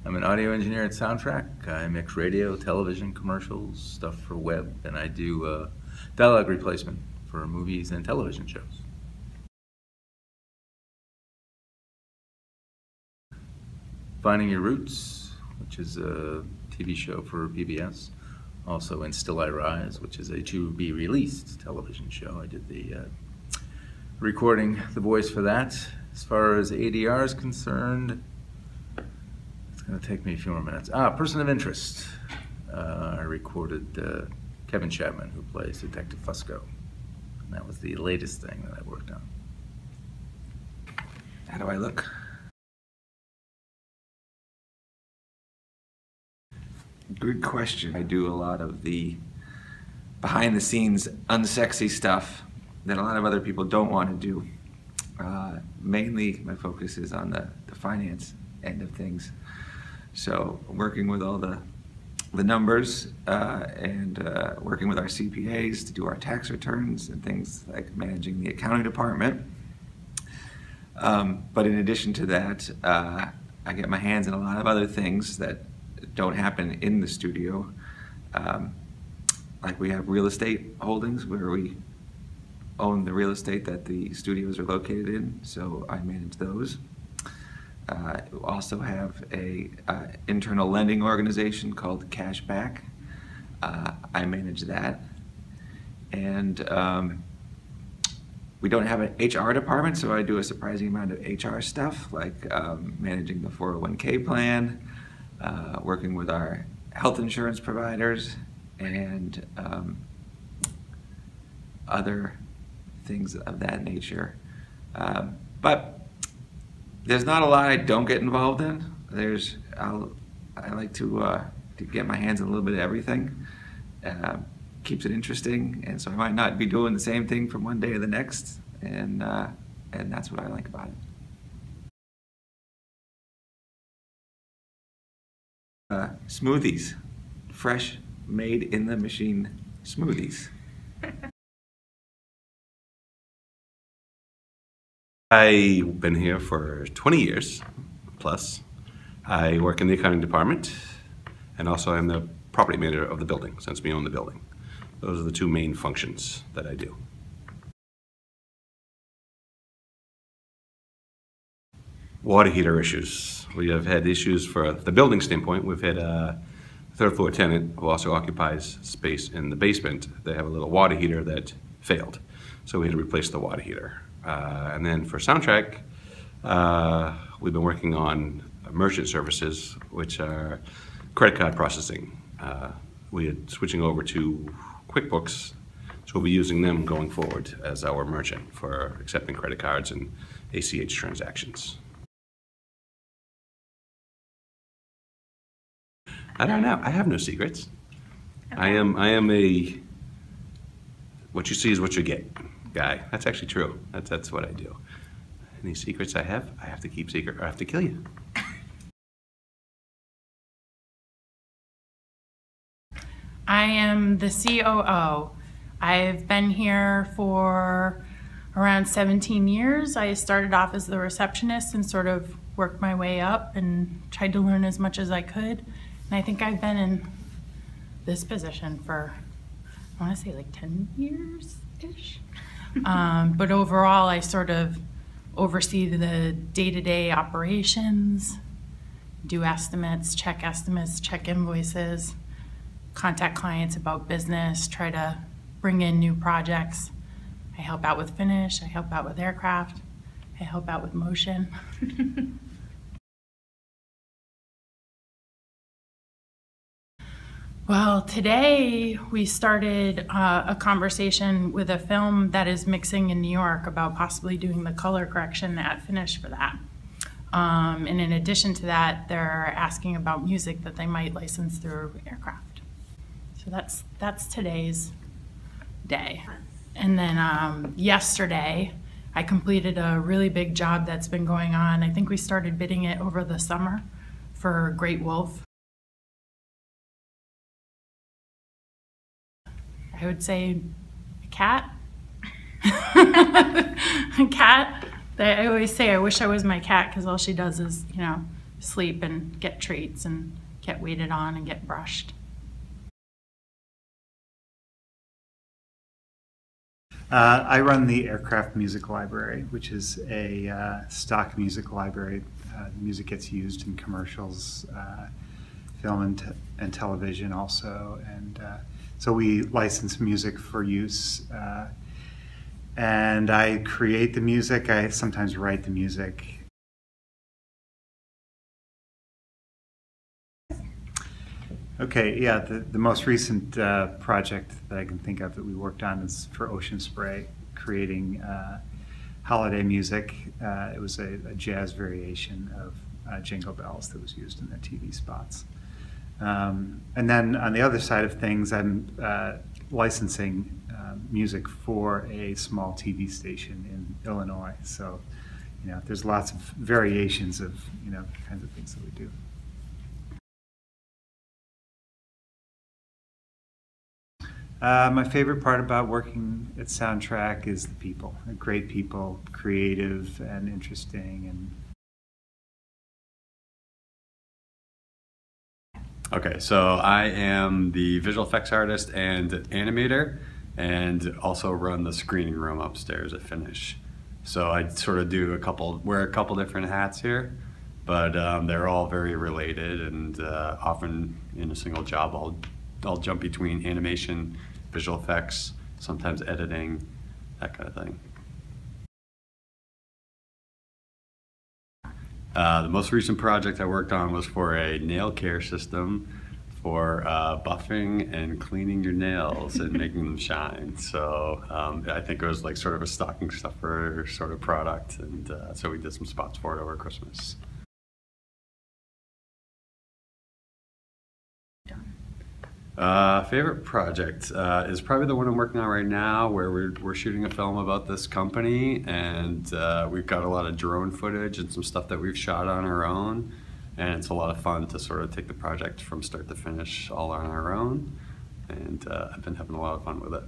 I'm an audio engineer at Soundtrack. I mix radio, television, commercials, stuff for web, and I do dialogue replacement for movies and television shows. Finding Your Roots, which is a TV show for PBS. Also in Still I Rise, which is a to-be-released television show. I did the recording the voice for that. As far as ADR is concerned, it's going to take me a few more minutes. Person of Interest. I recorded Kevin Chapman, who plays Detective Fusco. And that was the latest thing that I worked on. How do I look? Good question. I do a lot of the behind-the-scenes, unsexy stuff that a lot of other people don't want to do. Mainly, my focus is on the finance end of things. So, working with all the numbers and working with our CPAs to do our tax returns and things like managing the accounting department. But in addition to that, I get my hands in a lot of other things that don't happen in the studio. Like we have real estate holdings where we own the real estate that the studios are located in, so I manage those. We also have a internal lending organization called Cashback. I manage that. And we don't have an HR department, so I do a surprising amount of HR stuff, like managing the 401k plan, working with our health insurance providers, and other things of that nature. But there's not a lot I don't get involved in. I like to get my hands in a little bit of everything. Keeps it interesting, and so I might not be doing the same thing from one day to the next, and that's what I like about it. Smoothies, fresh, made in the machine smoothies. I've been here for 20 years plus. I work in the accounting department, and also I'm the property manager of the building, since we own the building. Those are the two main functions that I do. Water heater issues. We have had issues for the building standpoint. We've had a third floor tenant who also occupies space in the basement. They have a little water heater that failed, so we had to replace the water heater. And then for Soundtrack, we've been working on merchant services, which are credit card processing. We are switching over to QuickBooks, so we'll be using them going forward as our merchant for accepting credit cards and ACH transactions. I don't know. I have no secrets. Okay. I am a what you see is what you get guy. That's actually true. That's what I do. Any secrets I have to keep secret or I have to kill you. I am the COO. I've been here for around 17 years. I started off as the receptionist and sort of worked my way up and tried to learn as much as I could. And I think I've been in this position for, I want to say like 10 years-ish. But overall, I sort of oversee the day-to-day operations, do estimates, check invoices, contact clients about business, try to bring in new projects. I help out with finish, I help out with aircraft, I help out with motion. Well, today we started a conversation with a film that is mixing in New York about possibly doing the color correction at finish for that. And in addition to that, they're asking about music that they might license through aircraft. So that's today's day. And then yesterday, I completed a really big job that's been going on. I think we started bidding it over the summer for Great Wolf. I would say a cat. A cat. I always say I wish I was my cat because all she does is, you know, sleep and get treats and get waited on and get brushed. I run the Aircraft Music Library, which is a stock music library. Music gets used in commercials, film and television also, and so we license music for use. And I create the music. I sometimes write the music. Okay, yeah, the most recent project that I can think of that we worked on is for Ocean Spray, creating holiday music. It was a jazz variation of Jingle Bells that was used in the TV spots. And then on the other side of things, I'm licensing music for a small TV station in Illinois. So, you know, there's lots of variations of, you know, kinds of things that we do. My favorite part about working at Soundtrack is the people. Great people, creative and interesting. Okay, so I am the visual effects artist and animator, and also run the screening room upstairs at Finish. So I sort of wear a couple different hats here, but they're all very related, and often in a single job I'll jump between animation, visual effects, sometimes editing, that kind of thing. The most recent project I worked on was for a nail care system for buffing and cleaning your nails and making them shine. So I think it was like sort of a stocking stuffer sort of product, and so we did some spots for it over Christmas. Favorite project is probably the one I'm working on right now, where we're shooting a film about this company, and we've got a lot of drone footage and some stuff that we've shot on our own, and it's a lot of fun to sort of take the project from start to finish all on our own, and I've been having a lot of fun with it.